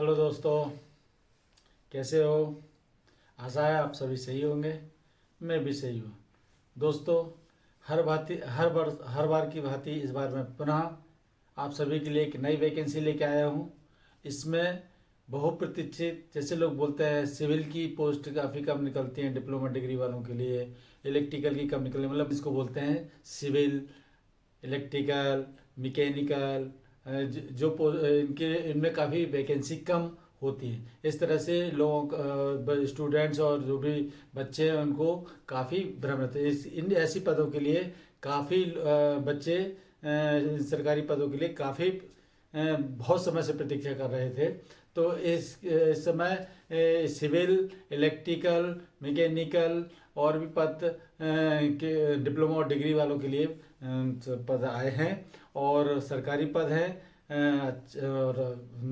Hello दोस्तों, कैसे हो? आशा है आप सभी सही होंगे। मैं भी सही हूँ। दोस्तों, हर बार की भांति इस बार मैं पुनः आप सभी के लिए एक नई वैकेंसी लेके आया हूँ। इसमें बहुप्रतीक्षित, जैसे लोग बोलते हैं, सिविल की पोस्ट काफ़ी कम निकलती हैं डिप्लोमा डिग्री वालों के लिए, इलेक्ट्रिकल की कम निकलती, मतलब इसको बोलते हैं सिविल, इलेक्ट्रिकल, मैकेनिकल, इनके इनमें काफ़ी वैकेंसी कम होती है। इस तरह से लोगों स्टूडेंट्स और जो भी बच्चे हैं उनको काफ़ी भ्रम रहता है। इन ऐसी पदों के लिए काफ़ी बच्चे सरकारी पदों के लिए काफ़ी बहुत समय से प्रतीक्षा कर रहे थे। तो इस समय सिविल, इलेक्ट्रिकल, मैकेनिकल और भी पद के डिप्लोमा और डिग्री वालों के लिए पद आए हैं और सरकारी पद हैं। और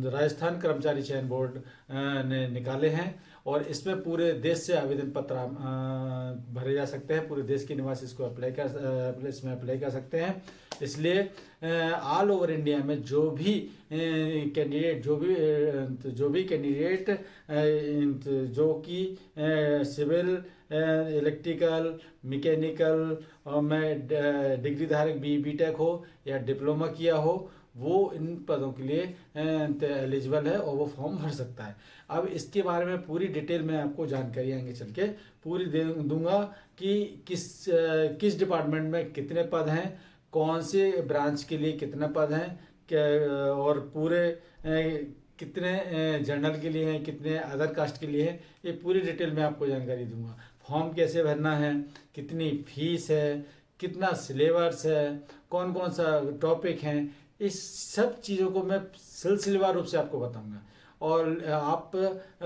राजस्थान कर्मचारी चयन बोर्ड ने निकाले हैं और इसमें पूरे देश से आवेदन पत्र भरे जा सकते हैं। पूरे देश के निवासी इसको इसमें अप्लाई कर सकते हैं। इसलिए ऑल ओवर इंडिया में जो भी कैंडिडेट जो भी कैंडिडेट जो कि सिविल, इलेक्ट्रिकल, मैकेनिकल और में डिग्री धारक बीटेक हो या डिप्लोमा किया हो, वो इन पदों के लिए एलिजिबल है और वो फॉर्म भर सकता है। अब इसके बारे में पूरी डिटेल में आपको जानकारी आगे चल के पूरी दूंगा कि किस डिपार्टमेंट में कितने पद हैं, कौन से ब्रांच के लिए कितने पद हैं, और पूरे कितने जनरल के लिए हैं, कितने अदर कास्ट के लिए हैं, ये पूरी डिटेल में आपको जानकारी दूंगा। फॉर्म कैसे भरना है, कितनी फीस है, कितना सिलेबस है, कौन कौन सा टॉपिक हैं, इस सब चीज़ों को मैं सिलसिलेवार रूप से आपको बताऊंगा। और आप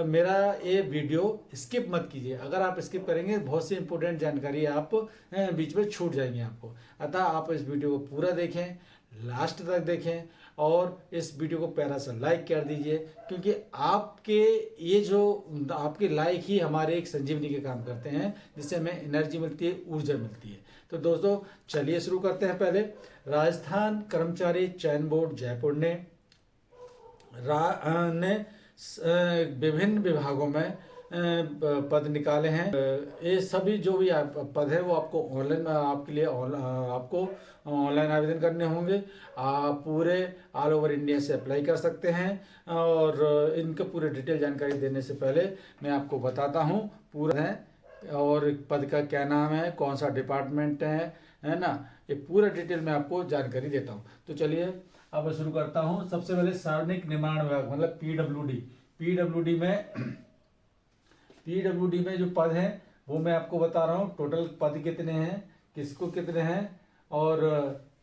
मेरा ये वीडियो स्किप मत कीजिए। अगर आप स्किप करेंगे बहुत सी इंपॉर्टेंट जानकारी आप बीच में छूट जाएंगी आपको। अतः आप इस वीडियो को पूरा देखें, लास्ट तक देखें और इस वीडियो को प्यारा सा लाइक कर दीजिए, क्योंकि आपके लाइक ही हमारे एक संजीवनी के काम करते हैं, जिससे हमें एनर्जी मिलती है, ऊर्जा मिलती है। तो दोस्तों चलिए शुरू करते हैं। पहले राजस्थान कर्मचारी चयन बोर्ड जयपुर ने विभिन्न विभागों में पद निकाले हैं। ये सभी जो भी पद है वो आपको ऑनलाइन आपको ऑनलाइन आवेदन करने होंगे। आप पूरे ऑल ओवर इंडिया से अप्लाई कर सकते हैं और इनका पूरे डिटेल जानकारी देने से पहले मैं आपको बताता हूँ पूरा है और पद का क्या नाम है, कौन सा डिपार्टमेंट है ना, ये पूरा डिटेल में आपको जानकारी देता हूँ। तो चलिए अब शुरू करता हूँ। सबसे पहले सार्वजनिक निर्माण विभाग मतलब पीडब्ल्यूडी में जो पद हैं वो मैं आपको बता रहा हूँ। टोटल पद कितने हैं, किसको कितने हैं, और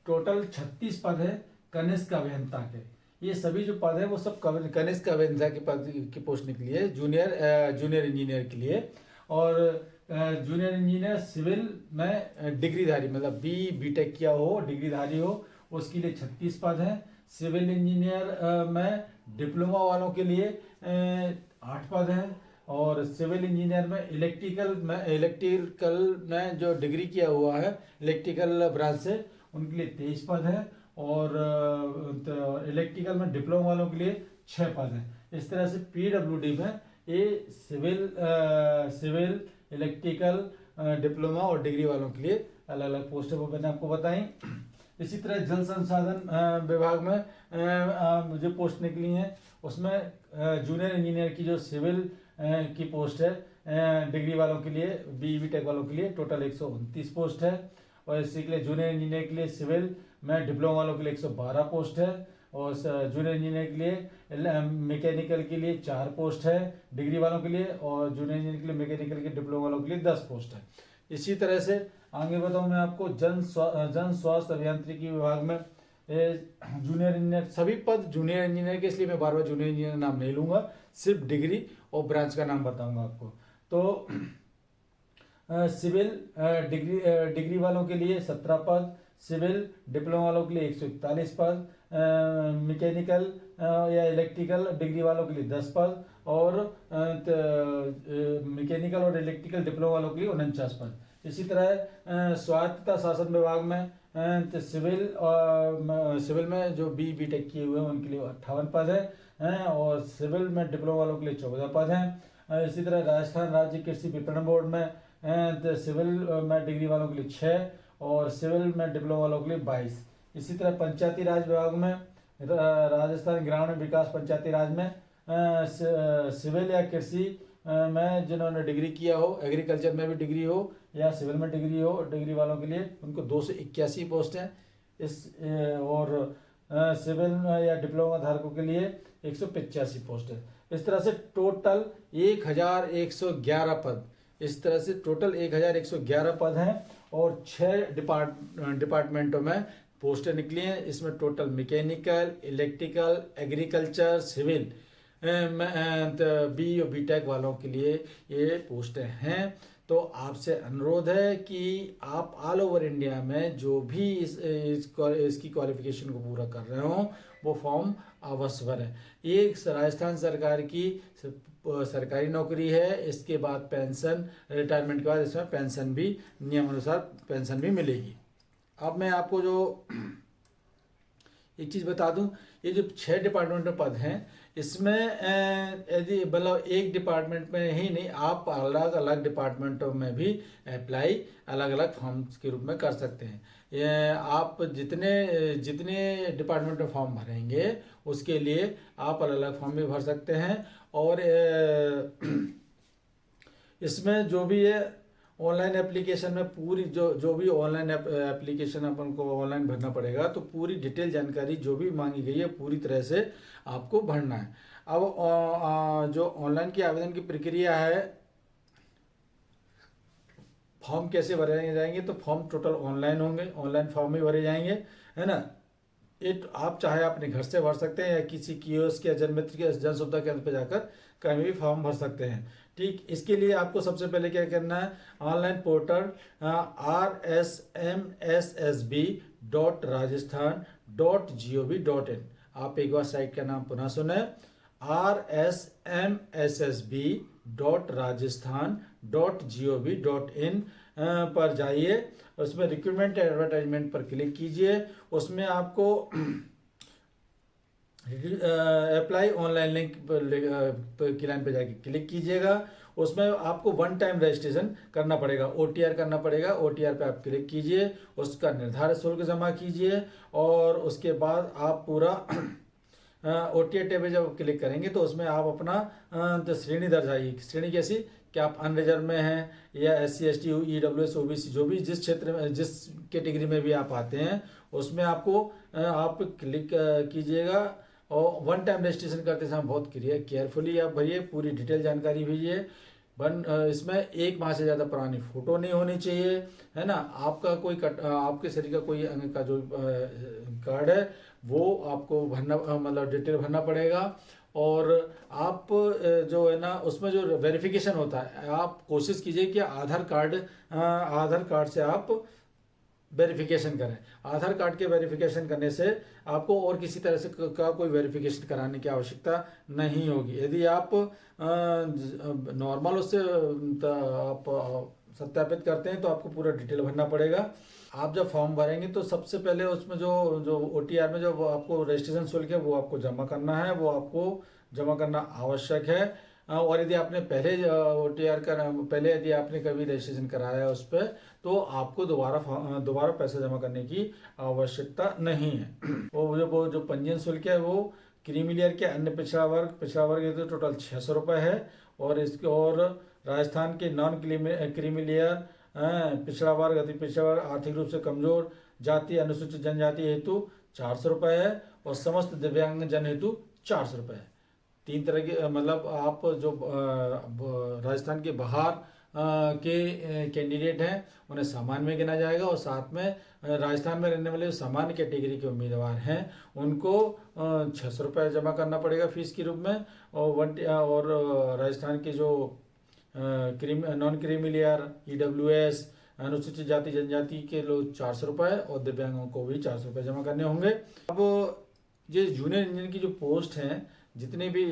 टोटल 36 पद है कनिष्ठ अभियंता के। ये सभी जो पद है वो सब कनिष्ठ अभियंता के पद की पोस्ट निकली है, जूनियर इंजीनियर के लिए। और जूनियर इंजीनियर सिविल में डिग्रीधारी मतलब बीटेक किया हो, डिग्रीधारी हो, उसके लिए 36 पद हैं। सिविल इंजीनियर में डिप्लोमा वालों के लिए 8 पद हैं। और सिविल इंजीनियर में इलेक्ट्रिकल में जो डिग्री किया हुआ है इलेक्ट्रिकल ब्रांच से, उनके लिए 23 पद हैं। और इलेक्ट्रिकल में डिप्लोमा वालों के लिए 6 पद हैं। इस तरह से पीडब्ल्यूडी में ये सिविल, इलेक्ट्रिकल, डिप्लोमा और डिग्री वालों के लिए अलग अलग पोस्टें वो मैंने आपको बताई। इसी तरह जल संसाधन विभाग में जो पोस्ट निकली हैं उसमें जूनियर इंजीनियर की जो सिविल की पोस्ट है डिग्री वालों के लिए, बीटेक वालों के लिए टोटल 129 पोस्ट है। और इसी के लिए जूनियर इंजीनियर के लिए सिविल में डिप्लोमा वालों के लिए 112 पोस्ट है। और जूनियर इंजीनियर के लिए मैकेनिकल के लिए 4 पोस्ट है डिग्री वालों के लिए, और जूनियर इंजीनियर के लिए मैकेनिकल के डिप्लोमा वालों के लिए 10 पोस्ट है। इसी तरह से आगे बताऊं मैं आपको जन स्वास्थ्य अभियांत्रिकी विभाग में जूनियर इंजीनियर, सभी पद जूनियर इंजीनियर के, इसलिए मैं बार बार जूनियर इंजीनियर नाम नहीं लूंगा, सिर्फ डिग्री और ब्रांच का नाम बताऊंगा आपको। तो सिविल डिग्री वालों के लिए 17 पद, सिविल डिप्लोमा वालों के लिए 141 पद, मैकेनिकल या इलेक्ट्रिकल डिग्री वालों के लिए 10 पद, और मैकेनिकल और इलेक्ट्रिकल डिप्लोमा वालों के लिए 49 पद। इसी तरह स्वायत्तता शासन विभाग में तो सिविल में जो बीटेक किए हुए हैं उनके लिए 58 पद हैं, और सिविल में डिप्लोमा वालों के लिए 14 पद हैं। इसी तरह राजस्थान राज्य कृषि विपणन बोर्ड में तो सिविल में डिग्री वालों के लिए 6 और सिविल में डिप्लोमा वालों के लिए 22। इसी तरह पंचायती राज विभाग में राजस्थान ग्रामीण विकास पंचायती राज में सिविल या कृषि में जिन्होंने डिग्री किया हो, एग्रीकल्चर में भी डिग्री हो या सिविल में डिग्री हो, डिग्री वालों के लिए उनको 281 पोस्ट हैं। और सिविल या डिप्लोमा धारकों के लिए 185 पोस्ट है। इस तरह से टोटल 1111 पद, इस तरह से टोटल 1111 पद हैं और 6 डिपार्टमेंटों में पोस्टें निकली हैं। इसमें total mechanical, electrical, agriculture, civil B और बीटेक वालों के लिए ये पोस्टें हैं। तो आपसे अनुरोध है कि आप ऑल ओवर इंडिया में जो भी इसकी क्वालिफिकेशन को पूरा कर रहे हो वो फॉर्म अवश्य भरें। ये राजस्थान सरकार की सरकारी नौकरी है। इसके बाद पेंशन, रिटायरमेंट के बाद इसमें पेंशन भी नियमानुसार पेंशन भी मिलेगी। अब मैं आपको जो एक चीज़ बता दूं, ये जो 6 डिपार्टमेंट में पद हैं इसमें यदि मतलब एक डिपार्टमेंट में ही नहीं, आप अलग अलग डिपार्टमेंटों में भी अप्लाई अलग अलग फॉर्म्स के रूप में कर सकते हैं। आप जितने डिपार्टमेंट में फॉर्म भरेंगे उसके लिए आप अलग अलग फॉर्म भी भर सकते हैं। और इसमें जो भी है ऑनलाइन एप्लीकेशन में पूरी जो भी ऑनलाइन एप्लीकेशन अपन को ऑनलाइन भरना पड़ेगा, तो पूरी डिटेल जानकारी जो भी मांगी गई है पूरी तरह से आपको भरना है। अब जो ऑनलाइन की आवेदन की प्रक्रिया है, फॉर्म कैसे भरे जाएंगे, तो फॉर्म टोटल ऑनलाइन होंगे, ऑनलाइन फॉर्म ही भरे जाएंगे, है ना। आप चाहे अपने घर से भर सकते हैं या किसी कियोस्क या जनमित्र के जन सुविधा केंद्र पर जाकर कहीं भी फॉर्म भर सकते हैं। ठीक, इसके लिए आपको सबसे पहले क्या करना है, ऑनलाइन पोर्टल rsmssb.rajasthan.gov.in, आप एक बार साइट का नाम पुनः सुने, rsmssb.rajasthan.gov.in पर जाइए, उसमें रिक्रूटमेंट एडवर्टाइजमेंट पर क्लिक कीजिए। उसमें आपको अप्लाई ऑनलाइन लिंक की लाइन पे जाके क्लिक कीजिएगा। उसमें आपको 1 टाइम रजिस्ट्रेशन करना पड़ेगा, OTR करना पड़ेगा। OTR पे आप क्लिक कीजिए, उसका निर्धारित शुल्क जमा कीजिए और उसके बाद आप पूरा OTR टैब पे जब क्लिक करेंगे तो उसमें आप अपना श्रेणी दर्शाइए। श्रेणी कैसी कि आप अनरिजर्व में हैं या SC ST EWS OBC जो भी जिस क्षेत्र में जिस कैटेगरी में भी आप आते हैं उसमें आपको आप क्लिक कीजिएगा। और 1 टाइम रजिस्ट्रेशन करते समय बहुत केयरफुली आप भरिए, पूरी डिटेल जानकारी भेजिए। इसमें 1 माह से ज़्यादा पुरानी फ़ोटो नहीं होनी चाहिए, है ना। आपका कोई आपके शरीर का कोई अंग का जो कार्ड है वो आपको भरना, मतलब डिटेल भरना पड़ेगा। और आप जो है ना उसमें जो वेरिफिकेशन होता है, आप कोशिश कीजिए कि आधार कार्ड से आप वेरिफिकेशन करें। आधार कार्ड के वेरिफिकेशन करने से आपको और किसी तरह से का कोई वेरिफिकेशन कराने की आवश्यकता नहीं होगी। यदि आप नॉर्मल उससे आप सत्यापित करते हैं तो आपको पूरा डिटेल भरना पड़ेगा। आप जब फॉर्म भरेंगे तो सबसे पहले उसमें जो OTR में जो आपको रजिस्ट्रेशन शुल्क है वो आपको जमा करना है, वो आपको जमा करना आवश्यक है। और यदि आपने पहले यदि आपने कभी रजिस्ट्रेशन कराया है उस पर, तो आपको दोबारा पैसा जमा करने की आवश्यकता नहीं है। वो जो पंजीयन शुल्क है वो क्रीमी लेयर के अन्य पिछड़ा वर्ग तो टोटल 600 रुपये है। और राजस्थान के नॉन क्रीमी लेयर, पिछड़ा वर्ग, अति पिछड़ा वर्ग, आर्थिक रूप से कमजोर जाति, अनुसूचित जनजाति हेतु 400 रुपये है और समस्त दिव्यांग जन हेतु 400 रुपये है। 3 तरह के मतलब आप जो राजस्थान के बाहर के कैंडिडेट हैं उन्हें सामान्य में गिना जाएगा और साथ में राजस्थान में रहने वाले सामान्य कैटेगरी के उम्मीदवार हैं उनको 600 रुपये जमा करना पड़ेगा फीस के रूप में। और राजस्थान के जो नॉन क्रीमी लेयर, EWS, अनुसूचित जाति जनजाति के लोग 400 रुपये और दिव्यांगों को भी 400 रुपये जमा करने होंगे। अब ये जूनियर इंजीनियर की जो पोस्ट हैं, जितने भी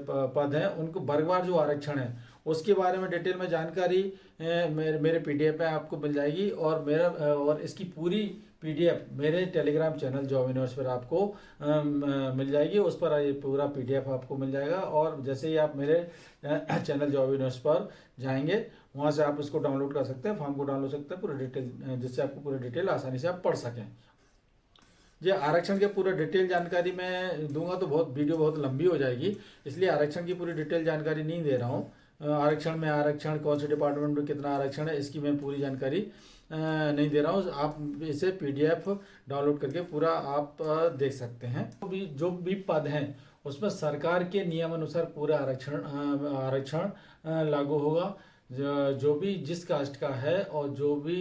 पद हैं उनको वर्गवार जो आरक्षण है उसके बारे में डिटेल में जानकारी मेरे PDF में आपको मिल जाएगी। और इसकी पूरी PDF मेरे टेलीग्राम चैनल जॉब यूनिवर्स पर आपको मिल जाएगी। उस पर ये पूरा PDF आपको मिल जाएगा, और जैसे ही आप मेरे चैनल जॉब यूनिवर्स पर जाएंगे वहाँ से आप इसको डाउनलोड कर सकते हैं, फॉर्म को डाउनलोड कर सकते हैं पूरी डिटेल, जिससे आपको पूरी डिटेल आसानी से आप पढ़ सकें। ये आरक्षण के पूरा डिटेल जानकारी मैं दूंगा तो वीडियो बहुत लंबी हो जाएगी, इसलिए आरक्षण की पूरी डिटेल जानकारी नहीं दे रहा हूँ। आरक्षण कौन से डिपार्टमेंट में कितना आरक्षण है इसकी मैं पूरी जानकारी नहीं दे रहा हूँ। आप इसे PDF डाउनलोड करके पूरा आप देख सकते हैं। जो भी पद हैं उसमें सरकार के नियम अनुसार पूरा आरक्षण लागू होगा। जो भी जिस कास्ट का है और जो भी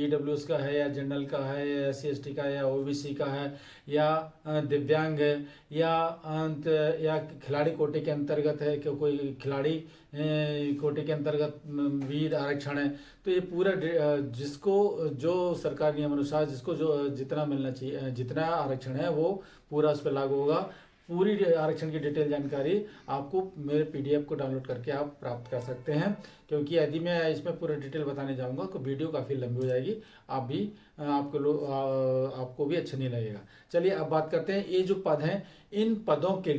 EWS का है या जनरल का है या SC/ST का है या OBC का है या दिव्यांग है या खिलाड़ी कोटे के अंतर्गत है कि कोई खिलाड़ी कोटे के अंतर्गत भी आरक्षण है, तो ये पूरा जिसको जो सरकार नियम अनुसार जिसको जो जितना मिलना चाहिए, जितना आरक्षण है वो पूरा उस पर लागू होगा। पूरी आरक्षण की डिटेल जानकारी आपको मेरे PDF को डाउनलोड करके आप प्राप्त कर सकते हैं, क्योंकि यदि मैं इसमें पूरा डिटेल बताने जाऊंगा तो वीडियो काफ़ी लंबी हो जाएगी, आपको भी अच्छा नहीं लगेगा। चलिए अब बात करते हैं ये जो पद हैं इन पदों के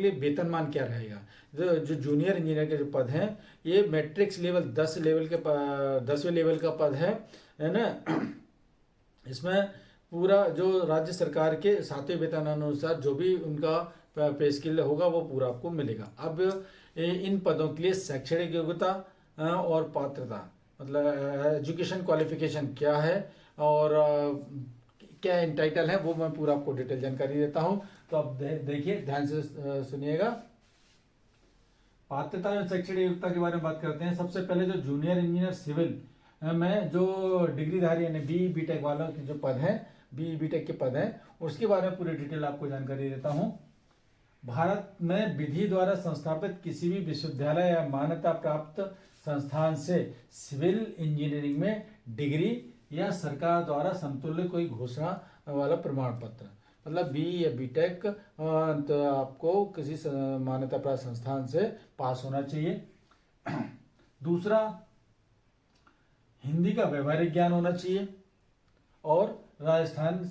लिए वेतनमान क्या रहेगा। जो जूनियर इंजीनियर के जो पद हैं ये मैट्रिक्स लेवल 10वें लेवल का पद है ना। इसमें पूरा जो राज्य सरकार के 7वें वेतन अनुसार जो भी उनका पे स्किल होगा वो पूरा आपको मिलेगा। अब इन पदों के लिए शैक्षणिक योग्यता और पात्रता, मतलब एजुकेशन क्वालिफिकेशन क्या है और क्या टाइटल है, वो मैं पूरा आपको डिटेल जानकारी देता हूँ। तो अब देखिए ध्यान से सुनिएगा। पात्रता और शैक्षणिक योग्यता के बारे में बात करते हैं। सबसे पहले जो जूनियर इंजीनियर सिविल में जो डिग्रीधारी यानी BE/BTech वालों के जो पद हैं, BE/BTech के पद हैं, उसके बारे में पूरी डिटेल आपको जानकारी देता हूं। भारत में विधि द्वारा संस्थापित किसी भी विश्वविद्यालय या मान्यता प्राप्त संस्थान से सिविल इंजीनियरिंग में डिग्री या सरकार द्वारा समतुल्य कोई घोषणा वाला प्रमाण पत्र, मतलब BE या BTech तो आपको किसी मान्यता प्राप्त संस्थान से पास होना चाहिए। दूसरा, हिंदी का व्यवहारिक ज्ञान होना चाहिए और राजस्थान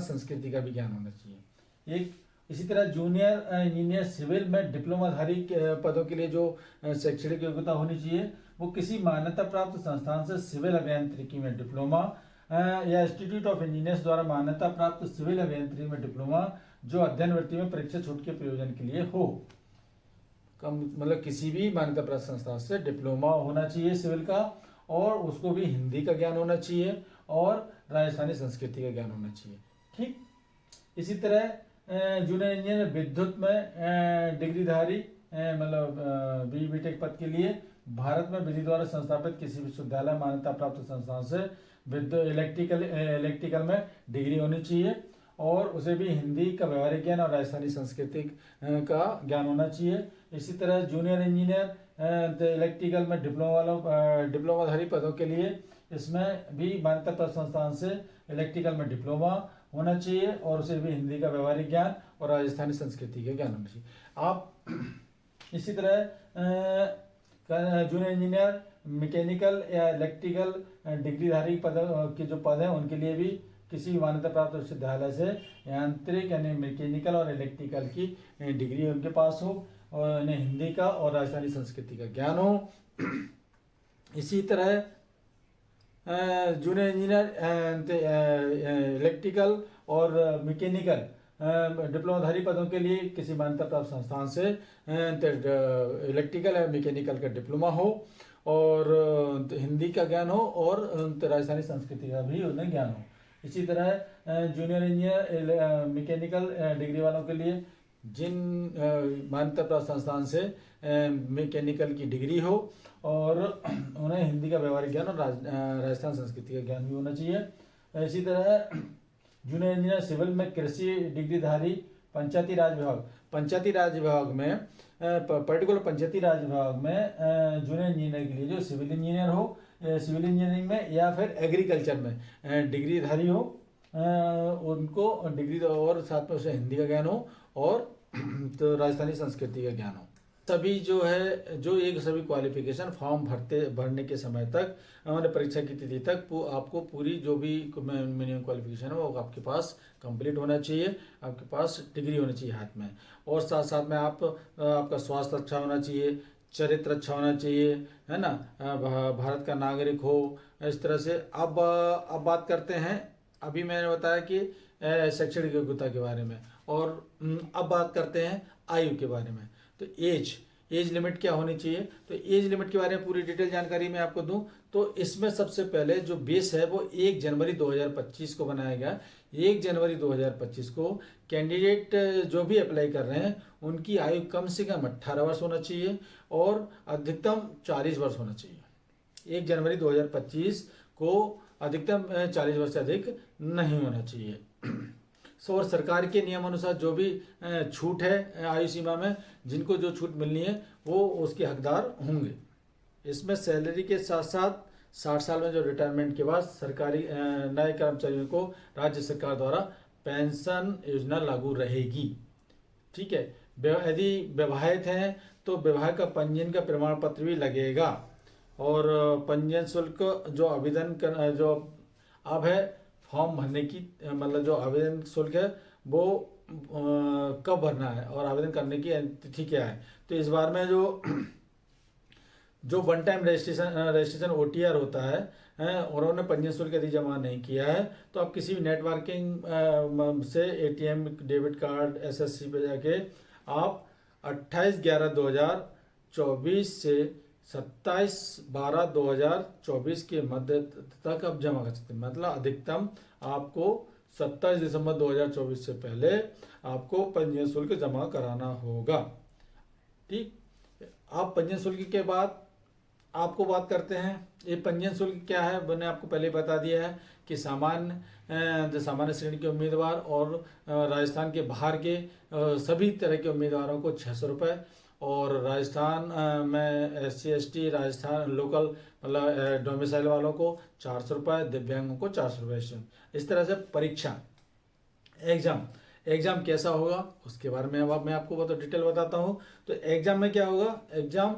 संस्कृति का भी ज्ञान होना चाहिए। इसी तरह जूनियर इंजीनियर सिविल में डिप्लोमाधारी पदों के लिए जो शैक्षणिक योग्यता होनी चाहिए वो किसी मान्यता प्राप्त संस्थान से सिविल अभियांत्रिकी में डिप्लोमा या इंस्टीट्यूट ऑफ इंजीनियर्स द्वारा मान्यता प्राप्त सिविल अभियांत्रिकी में डिप्लोमा जो अध्ययन वृत्ति में परीक्षा छूट के प्रयोजन के लिए हो। मतलब किसी भी मान्यता प्राप्त संस्था से डिप्लोमा होना चाहिए सिविल का, और उसको भी हिंदी का ज्ञान होना चाहिए और राजस्थानी संस्कृति का ज्ञान होना चाहिए। ठीक, इसी तरह जूनियर इंजीनियर विद्युत में डिग्रीधारी मतलब BE/BTech पद के लिए भारत में विधि द्वारा संस्थापित किसी विश्वविद्यालय मान्यता प्राप्त संस्थान से विद्युत इलेक्ट्रिकल में डिग्री होनी चाहिए और उसे भी हिंदी का व्यवहारिक ज्ञान और राजस्थानी संस्कृति का ज्ञान होना चाहिए। इसी तरह जूनियर इंजीनियर इलेक्ट्रिकल में डिप्लोमाधारी पदों के लिए इसमें भी मान्यता प्राप्त संस्थान से इलेक्ट्रिकल में डिप्लोमा होना चाहिए और उसे भी हिंदी का व्यवहारिक ज्ञान और राजस्थानी संस्कृति का ज्ञान होना चाहिए। आप इसी तरह जूनियर इंजीनियर मैकेनिकल या इलेक्ट्रिकल डिग्रीधारी पद के जो पद हैं उनके लिए भी किसी मान्यता प्राप्त विश्वविद्यालय से यांत्रिक यानी मैकेनिकल और इलेक्ट्रिकल की डिग्री उनके पास हो और इन्हें हिंदी का और राजस्थानी संस्कृति का ज्ञान हो। इसी तरह जूनियर इंजीनियर इलेक्ट्रिकल और मैकेनिकल डिप्लोमाधारी पदों के लिए किसी मान्यता प्राप्त संस्थान से इलेक्ट्रिकल या मैकेनिकल का डिप्लोमा हो और हिंदी का ज्ञान हो और राजस्थानी संस्कृति का भी उन्हें ज्ञान हो। इसी तरह जूनियर इंजीनियर मैकेनिकल डिग्री वालों के लिए जिन मान्यता प्राप्त संस्थान से मैकेनिकल की डिग्री हो और उन्हें हिंदी का व्यवहारिक ज्ञान और राजस्थान संस्कृति का ज्ञान भी होना चाहिए। इसी तरह जूनियर इंजीनियर सिविल में कृषि डिग्रीधारी पंचायती राज विभाग में पर्टिकुलर पंचायती राज विभाग में जूनियर इंजीनियर के लिए जो सिविल इंजीनियर हो, सिविल इंजीनियरिंग में या फिर एग्रीकल्चर में डिग्रीधारी हो उनको डिग्री और साथ में उसे हिंदी का ज्ञान हो और तो राजस्थानी संस्कृति का ज्ञान हो। सभी जो है जो एक सभी क्वालिफिकेशन फॉर्म भरने के समय तक हमारे परीक्षा की तिथि तक आपको पूरी जो भी मिनिमम क्वालिफिकेशन है वो आपके पास कंप्लीट होना चाहिए, आपके पास डिग्री होनी चाहिए हाथ में। और साथ साथ में आपका स्वास्थ्य अच्छा होना चाहिए, चरित्र अच्छा होना चाहिए, है ना, भारत का नागरिक हो। इस तरह से अब बात करते हैं, अभी मैंने बताया कि शैक्षणिक योग्यता के बारे में, और अब बात करते हैं आयु के बारे में। तो एज लिमिट क्या होनी चाहिए, तो एज लिमिट के बारे में पूरी डिटेल जानकारी मैं आपको दूं तो इसमें सबसे पहले जो बेस है वो 1 जनवरी 2025 को बनाया गया। 1 जनवरी 2025 को कैंडिडेट जो भी अप्लाई कर रहे हैं उनकी आयु कम से कम 18 वर्ष होना चाहिए और अधिकतम 40 वर्ष होना चाहिए। 1 जनवरी 2025 को अधिकतम 40 वर्ष से अधिक नहीं होना चाहिए। और सरकार के नियम अनुसार जो भी छूट है आयु सीमा में, जिनको जो छूट मिलनी है वो उसके हकदार होंगे। इसमें सैलरी के साथ साथ 60 साल में जो रिटायरमेंट के बाद सरकारी नए कर्मचारियों को राज्य सरकार द्वारा पेंशन योजना लागू रहेगी। ठीक है, यदि विवाहित हैं तो विवाह का पंजीयन का प्रमाण पत्र भी लगेगा। और पंजीयन शुल्क जो आवेदन कर जो अब है फॉर्म भरने की, मतलब जो आवेदन शुल्क है वो कब भरना है और आवेदन करने की तिथि क्या है। तो इस बार में जो वन टाइम रजिस्ट्रेशन OTR होता है और उन्होंने पंजीयन शुल्क यदि जमा नहीं किया है तो आप किसी भी नेटवर्किंग से ATM, डेबिट कार्ड, SSC पे जाके आप 28/11/2024 से 27/12/2024 के मध्य तक आप जमा कर सकते हैं। मतलब अधिकतम आपको 27 दिसंबर 2024 से पहले आपको पंजीयन शुल्क जमा कराना होगा। ठीक, आप पंजीयन शुल्क के बाद आपको बात करते हैं ये पंजीयन शुल्क क्या है। मैंने आपको पहले बता दिया है कि सामान्य श्रेणी के उम्मीदवार और राजस्थान के बाहर के सभी तरह के उम्मीदवारों को 600 रुपये, और राजस्थान में SC ST राजस्थान लोकल मतलब डोमिसाइल वालों को 400 रुपये, दिव्यांगों को 400 रुपये। इस तरह से परीक्षा एग्जाम कैसा होगा उसके बारे में अब मैं आपको बहुत डिटेल बताता हूँ। तो एग्जाम में क्या होगा, एग्जाम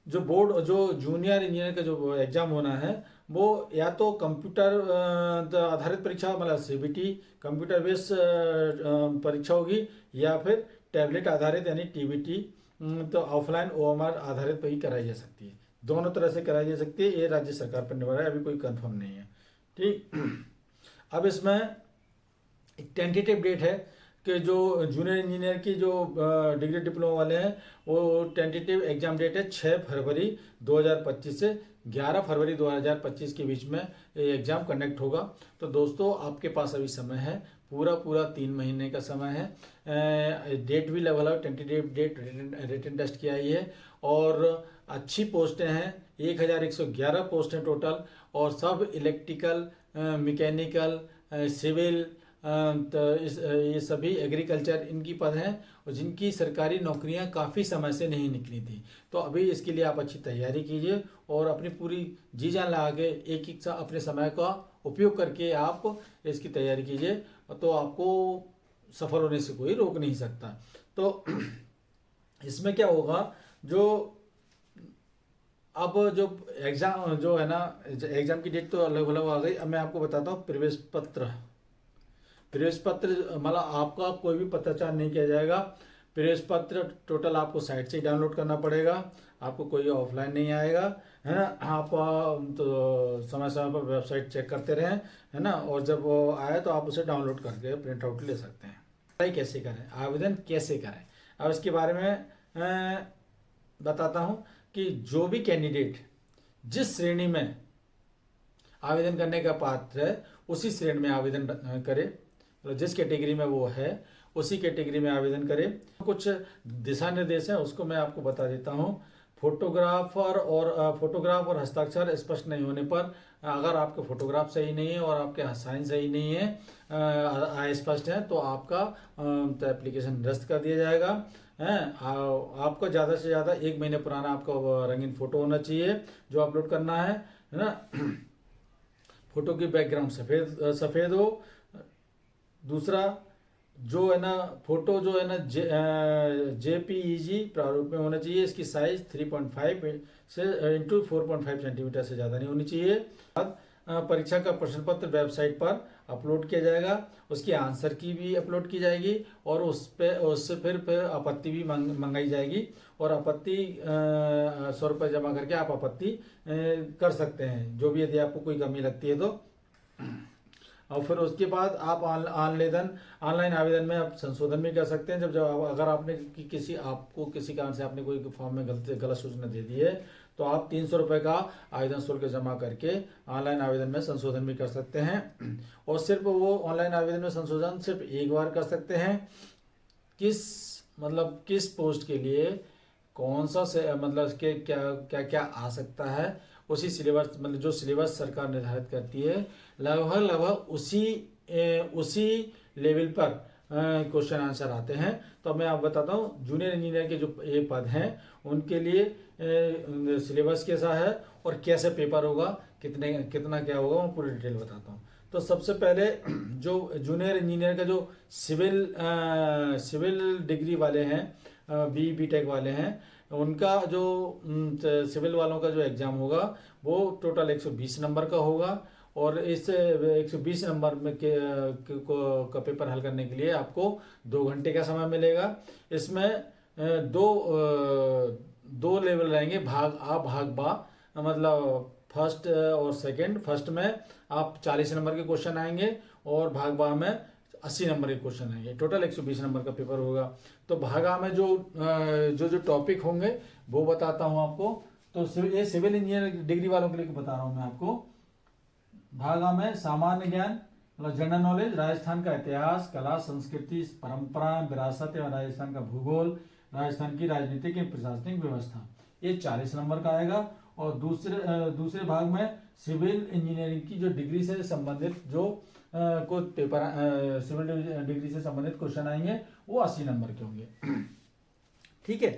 जो बोर्ड जो जूनियर इंजीनियर का जो एग्जाम होना है वो या तो कंप्यूटर आधारित परीक्षा मतलब CBT कंप्यूटर बेस्ड परीक्षा होगी, या फिर टैबलेट आधारित यानी TBT, तो ऑफलाइन OMR आधारित पर ही कराई जा सकती है। दोनों तरह से कराई जा सकती है, ये राज्य सरकार पर निर्भर है, अभी कोई कंफर्म नहीं है। ठीक, अब इसमें एक टेंटेटिव डेट है कि जो जूनियर इंजीनियर की जो डिग्री डिप्लोमा वाले हैं वो टेंटेटिव एग्जाम डेट है 6 फरवरी 2025 से 11 फरवरी 2025 के बीच में ये एग्ज़ाम कंडक्ट होगा। तो दोस्तों आपके पास अभी समय है, पूरा 3 महीने का समय है। डेट भी लगभग 22 डेट रिटन टेस्ट की आई है और अच्छी पोस्टें हैं, 1111 पोस्ट हैं टोटल, और सब इलेक्ट्रिकल, मैकेनिकल, सिविल, तो ये सभी एग्रीकल्चर इनकी पद हैं और जिनकी सरकारी नौकरियां काफ़ी समय से नहीं निकली थी। तो अभी इसके लिए आप अच्छी तैयारी कीजिए और अपनी पूरी जी जान लगा के एक अपने समय का उपयोग करके आप इसकी तैयारी कीजिए, तो आपको सफल होने से कोई रोक नहीं सकता। तो इसमें क्या होगा, जो अब जो एग्ज़ाम जो है ना, एग्ज़ाम की डेट तो अलग अलग आ गई। अब मैं आपको बताता हूँ प्रवेश पत्र मतलब आपका कोई भी पत्राचार नहीं किया जाएगा। प्रवेश पत्र टोटल आपको साइट से ही डाउनलोड करना पड़ेगा, आपको कोई ऑफलाइन नहीं आएगा, है ना। आप तो समय समय पर वेबसाइट चेक करते रहें, है ना, और जब वो आए तो आप उसे डाउनलोड करके प्रिंट आउट ले सकते हैं। अप्लाई कैसे करें, आवेदन कैसे करें, अब इसके बारे में बताता हूँ कि जो भी कैंडिडेट जिस श्रेणी में आवेदन करने का पात्र है उसी श्रेणी में आवेदन करे, तो जिस कैटेगरी में वो है उसी कैटेगरी में आवेदन करें। कुछ दिशा निर्देश हैं उसको मैं आपको बता देता हूँ। फोटोग्राफ और हस्ताक्षर स्पष्ट नहीं होने पर, अगर आपके फोटोग्राफ सही नहीं है और आपके साइन सही नहीं है, स्पष्ट है, तो आपका तो एप्लीकेशन निरस्त कर दिया जाएगा। आपको ज़्यादा से ज़्यादा 1 महीने पुराना आपका रंगीन फोटो होना चाहिए जो अपलोड करना है ना। फोटो की बैकग्राउंड सफ़ेद हो। दूसरा, जो है ना फोटो जो है ना जेपीईजी प्रारूप में होना चाहिए। इसकी साइज 3.5 से इंटू 4.5 सेंटीमीटर से ज़्यादा नहीं होनी चाहिए। बाद परीक्षा का प्रश्न पत्र वेबसाइट पर अपलोड किया जाएगा, उसकी आंसर की भी अपलोड की जाएगी और उस पे उससे फिर आपत्ति भी मंगाई जाएगी और आपत्ति 100 रुपये जमा करके आप आपत्ति कर सकते हैं, जो भी यदि आपको कोई कमी लगती है तो। और फिर उसके बाद आप ऑनलाइन आवेदन में आप संशोधन भी कर सकते हैं। जब अगर आपने आपको किसी कारण से आपने कोई फॉर्म में गलत सूचना दे दी है तो आप 300 रुपये का आवेदन शुल्क जमा करके ऑनलाइन आवेदन में संशोधन भी कर सकते हैं। और सिर्फ वो ऑनलाइन आवेदन में संशोधन सिर्फ एक बार कर सकते हैं। किस पोस्ट के लिए कौन सा से मतलब के क्या क्या क्या आ सकता है, उसी सिलेबस मतलब जो सिलेबस सरकार निर्धारित करती है लगभग उसी लेवल पर क्वेश्चन आंसर आते हैं। तो अब मैं आपको बताता हूँ जूनियर इंजीनियर के जो ये पद हैं उनके लिए सिलेबस कैसा है और कैसे पेपर होगा, कितना क्या होगा, मैं पूरी डिटेल बताता हूँ। तो सबसे पहले जो जूनियर इंजीनियर का जो सिविल डिग्री वाले हैं, बी.टेक वाले हैं, उनका जो सिविल वालों का जो एग्ज़ाम होगा वो टोटल 120 नंबर का होगा। और इस 120 नंबर में का पेपर हल करने के लिए आपको 2 घंटे का समय मिलेगा। इसमें दो लेवल रहेंगे, भाग आ भाग बा, मतलब फर्स्ट और सेकंड। फर्स्ट में आप 40 नंबर के क्वेश्चन आएंगे और भाग बा में 80 नंबर के क्वेश्चन आएंगे। टोटल 120 नंबर का पेपर होगा। तो भाग आ में जो टॉपिक होंगे वो बताता हूँ आपको। तो ये सिविल इंजीनियर डिग्री वालों के लिए बता रहा हूँ मैं आपको। भाग आ में सामान्य ज्ञान मतलब जनरल नॉलेज, राजस्थान का इतिहास, कला, संस्कृति, परंपरा, विरासत एवं राजस्थान का भूगोल, राजस्थान की राजनीतिक एवं प्रशासनिक व्यवस्था, ये 40 नंबर का आएगा। और दूसरे भाग में सिविल इंजीनियरिंग की जो डिग्री से संबंधित जो कुछ पेपर सिविल डिग्री से संबंधित क्वेश्चन आएंगे वो 80 नंबर के होंगे। ठीक है,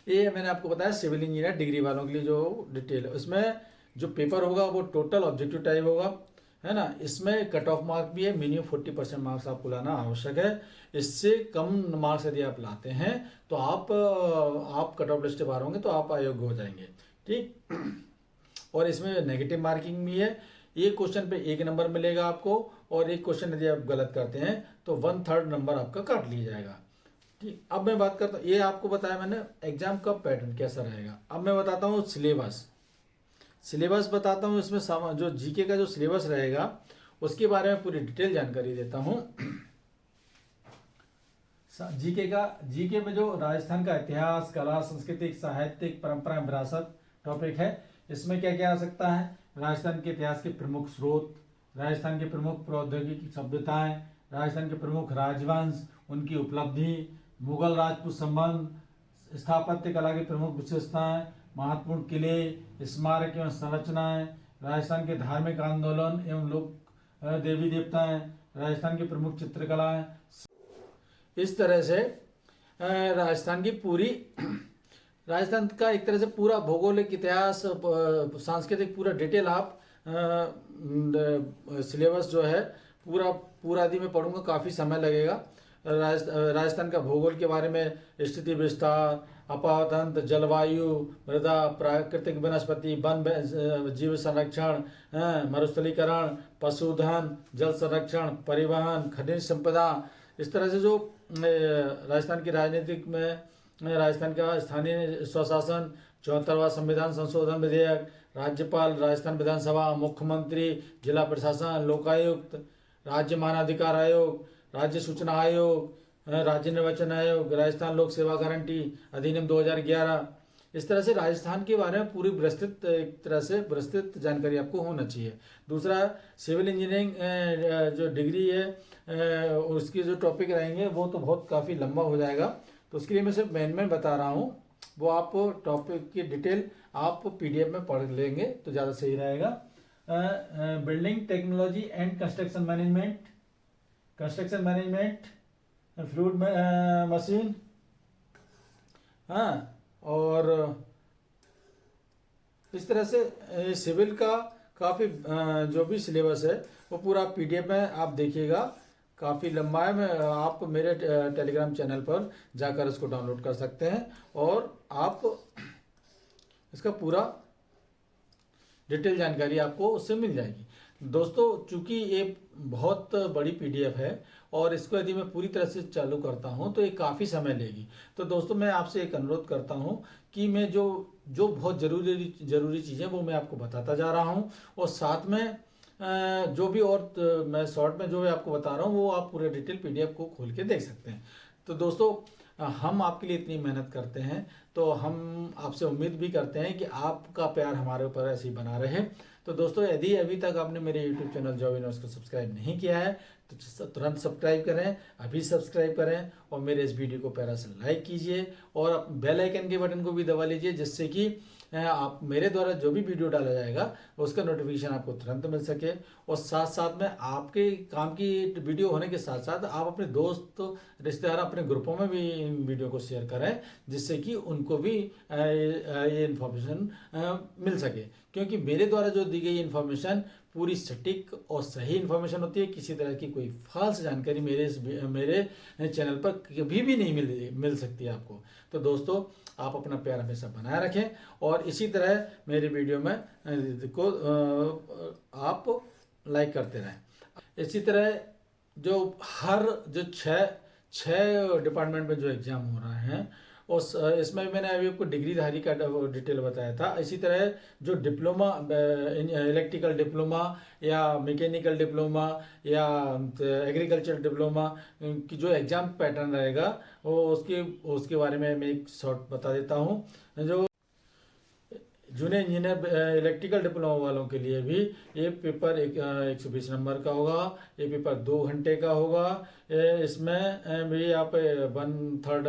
ये मैंने आपको बताया सिविल इंजीनियर डिग्री वालों के लिए जो डिटेल है। उसमें जो पेपर होगा वो टोटल ऑब्जेक्टिव टाइप होगा, है ना। इसमें कट ऑफ मार्क भी है, मिनिमम 40% मार्क्स आपको लाना आवश्यक है। इससे कम मार्क्स यदि आप लाते हैं तो आप कट ऑफ लिस्ट से बाहर होंगे तो आप अयोग्य हो जाएंगे। ठीक। और इसमें नेगेटिव मार्किंग भी है। एक क्वेश्चन पे 1 नंबर मिलेगा आपको और एक क्वेश्चन यदि आप गलत करते हैं तो 1/3 नंबर आपका काट लिया जाएगा। ठीक। अब मैं बात करता हूँ, ये आपको बताया मैंने एग्जाम का पैटर्न कैसा रहेगा। अब मैं बताता हूँ सिलेबस बताता हूँ। इसमें जो जीके का जो सिलेबस रहेगा उसके बारे में पूरी डिटेल जानकारी देता हूँ। जीके में जो राजस्थान का इतिहास, कला, संस्कृति, साहित्यिक, परंपरा, विरासत टॉपिक है, इसमें क्या क्या आ सकता है। राजस्थान के इतिहास के प्रमुख स्रोत, राजस्थान के प्रमुख प्रौद्योगिकी सभ्यताएं, राजस्थान के प्रमुख राजवंश, उनकी उपलब्धि, मुगल राजपूत संबंध, स्थापत्य कला की प्रमुख विशेषताएं, महत्वपूर्ण किले, स्मारक एवं संरचनाएं, राजस्थान के धार्मिक आंदोलन एवं लोक देवी देवताएं, राजस्थान की प्रमुख चित्रकलाएं। इस तरह से राजस्थान का एक तरह से पूरा भौगोलिक इतिहास, सांस्कृतिक पूरा डिटेल आप सिलेबस जो है पूरा आदि में पढ़ूंगा, काफ़ी समय लगेगा। राजस्थान का भूगोल के बारे में स्थिति विस्तार, आपातंत्र, जलवायु, मृदा, प्राकृतिक वनस्पति, वन जीव संरक्षण, मरुस्थलीकरण, पशुधन, जल संरक्षण, परिवहन, खनिज संपदा। इस तरह से जो राजस्थान की राजनीतिक में राजस्थान का स्थानीय स्वशासन, 74वां संविधान संशोधन विधेयक, राज्यपाल, राजस्थान विधानसभा, मुख्यमंत्री, जिला प्रशासन, लोकायुक्त, राज्य मानवाधिकार आयोग, राज्य सूचना आयोग, राज्य निर्वाचन आयोग, राजस्थान लोक सेवा गारंटी अधिनियम 2011। इस तरह से राजस्थान के बारे में पूरी विस्तृत जानकारी आपको होना चाहिए। दूसरा, सिविल इंजीनियरिंग जो डिग्री है उसकी जो टॉपिक रहेंगे वो तो बहुत काफ़ी लंबा हो जाएगा, तो उसके लिए मैं सिर्फ मेन बता रहा हूँ। वो आप टॉपिक की डिटेल आप पीडीएफ में पढ़ लेंगे तो ज़्यादा सही रहेगा। Building technology and construction management, fluid machine, हाँ। और इस तरह से सिविल का काफ़ी जो भी सिलेबस है वो पूरा पीडीएफ में आप देखिएगा काफ़ी लंबा है। मैं आप मेरे टेलीग्राम चैनल पर जाकर इसको डाउनलोड कर सकते हैं और आप इसका पूरा डिटेल जानकारी आपको उससे मिल जाएगी। दोस्तों, चूंकि ये बहुत बड़ी पीडीएफ है और इसको यदि मैं पूरी तरह से चालू करता हूं तो ये काफ़ी समय लेगी। तो दोस्तों, मैं आपसे एक अनुरोध करता हूं कि मैं जो जो बहुत ज़रूरी चीज़ें वो मैं आपको बताता जा रहा हूं और साथ में जो भी और मैं शॉर्ट में जो भी आपको बता रहा हूँ वो आप पूरे डिटेल पीडीएफ को खोल के देख सकते हैं। तो दोस्तों, हम आपके लिए इतनी मेहनत करते हैं तो हम आपसे उम्मीद भी करते हैं कि आपका प्यार हमारे ऊपर ऐसे ही बना रहे। तो दोस्तों, यदि अभी तक आपने मेरे YouTube चैनल जॉब यूनिवर्स को सब्सक्राइब नहीं किया है तो तुरंत सब्सक्राइब करें, अभी सब्सक्राइब करें और मेरे इस वीडियो को प्यारा से लाइक कीजिए और बेल आइकन के बटन को भी दबा लीजिए, जिससे कि आप मेरे द्वारा जो भी वीडियो डाला जाएगा उसका नोटिफिकेशन आपको तुरंत मिल सके। और साथ साथ में आपके काम की वीडियो होने के साथ साथ आप अपने दोस्त रिश्तेदार अपने ग्रुपों में भी इन वीडियो को शेयर करें, जिससे कि उनको भी ये इन्फॉर्मेशन मिल सके। क्योंकि मेरे द्वारा जो दी गई इन्फॉर्मेशन पूरी सटीक और सही इन्फॉर्मेशन होती है। किसी तरह की कोई फॉल्स जानकारी मेरे चैनल पर कभी भी नहीं मिल सकती है आपको। तो दोस्तों, आप अपना प्यार हमेशा बनाए रखें और इसी तरह मेरे वीडियो में को आप लाइक करते रहें। इसी तरह जो छः डिपार्टमेंट में जो एग्ज़ाम हो रहे हैं और इसमें मैंने अभी आपको डिग्रीधारी का डिटेल बताया था। इसी तरह जो डिप्लोमा, इलेक्ट्रिकल डिप्लोमा या मैकेनिकल डिप्लोमा या एग्रीकल्चर डिप्लोमा की जो एग्ज़ाम पैटर्न रहेगा वो उसके बारे में मैं एक शॉर्ट बता देता हूँ। जो जूनियर इंजीनियर इलेक्ट्रिकल डिप्लोमा वालों के लिए भी ये पेपर 120 नंबर का होगा। ये पेपर 2 घंटे का होगा। इसमें भी आप 1/3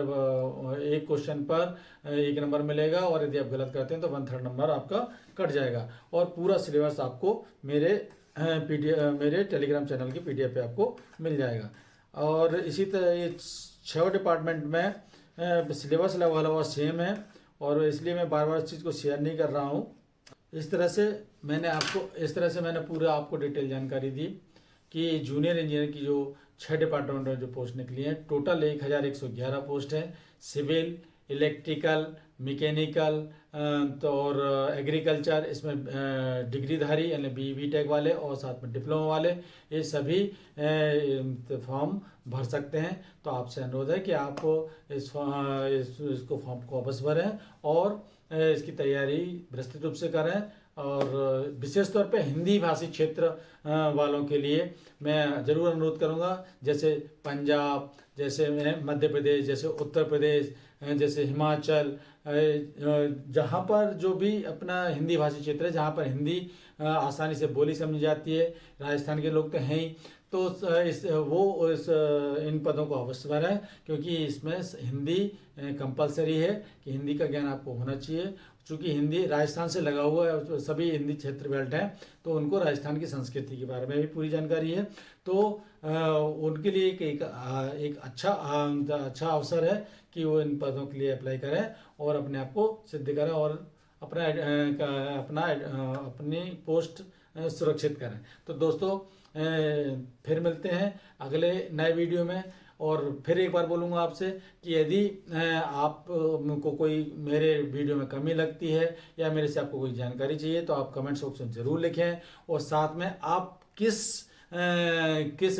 एक क्वेश्चन पर 1 नंबर मिलेगा और यदि आप गलत करते हैं तो 1/3 नंबर आपका कट जाएगा। और पूरा सिलेबस आपको मेरे टेलीग्राम चैनल की पीडीएफ पे आपको मिल जाएगा। और इसी तरह ये 6 डिपार्टमेंट में सिलेबस लगा सेम है और इसलिए मैं बार बार इस चीज़ को शेयर नहीं कर रहा हूँ। इस तरह से मैंने पूरा आपको डिटेल जानकारी दी कि जूनियर इंजीनियर की जो 6 डिपार्टमेंट में जो पोस्ट निकली हैं, टोटल 1111 पोस्ट है। सिविल, इलेक्ट्रिकल, मैकेनिकल तो और एग्रीकल्चर, इसमें डिग्रीधारी यानी बी.टेक वाले और साथ में डिप्लोमा वाले, ये सभी फॉर्म भर सकते हैं। तो आपसे अनुरोध है कि आप इसको फॉर्म को अवश्य भरें और इसकी तैयारी विस्तृत रूप से करें। और विशेष तौर पे हिंदी भाषी क्षेत्र वालों के लिए मैं ज़रूर अनुरोध करूँगा, जैसे पंजाब, जैसे मध्य प्रदेश, जैसे उत्तर प्रदेश, जैसे हिमाचल, जहाँ पर जो भी अपना हिंदी भाषी क्षेत्र है, जहाँ पर हिंदी आसानी से बोली समझी जाती है, राजस्थान के लोग तो हैं ही, तो इन पदों को अवश्य भरें, क्योंकि इसमें हिंदी कंपलसरी है कि हिंदी का ज्ञान आपको होना चाहिए। चूँकि हिंदी राजस्थान से लगा हुआ है, सभी हिंदी क्षेत्र बेल्ट हैं, तो उनको राजस्थान की संस्कृति के बारे में भी पूरी जानकारी है। तो उनके लिए एक अच्छा अवसर है कि वो इन पदों के लिए अप्लाई करें और अपने आप को सिद्ध करें और अपनी पोस्ट सुरक्षित करें। तो दोस्तों, फिर मिलते हैं अगले नए वीडियो में। और फिर एक बार बोलूँगा आपसे कि यदि आपको कोई मेरे वीडियो में कमी लगती है या मेरे से आपको कोई जानकारी चाहिए तो आप कमेंट बॉक्स में ज़रूर लिखें। और साथ में आप किस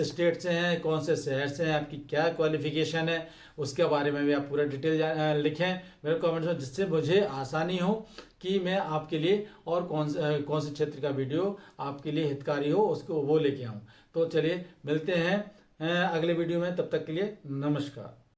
स्टेट से हैं, कौन से शहर से हैं, आपकी क्या क्वालिफिकेशन है, उसके बारे में भी आप पूरा डिटेल लिखें मेरे कमेंट्स में, जिससे मुझे आसानी हो कि मैं आपके लिए और कौन से क्षेत्र का वीडियो आपके लिए हितकारी हो उसको वो लेके आऊँ। तो चलिए मिलते हैं अगले वीडियो में, तब तक के लिए नमस्कार।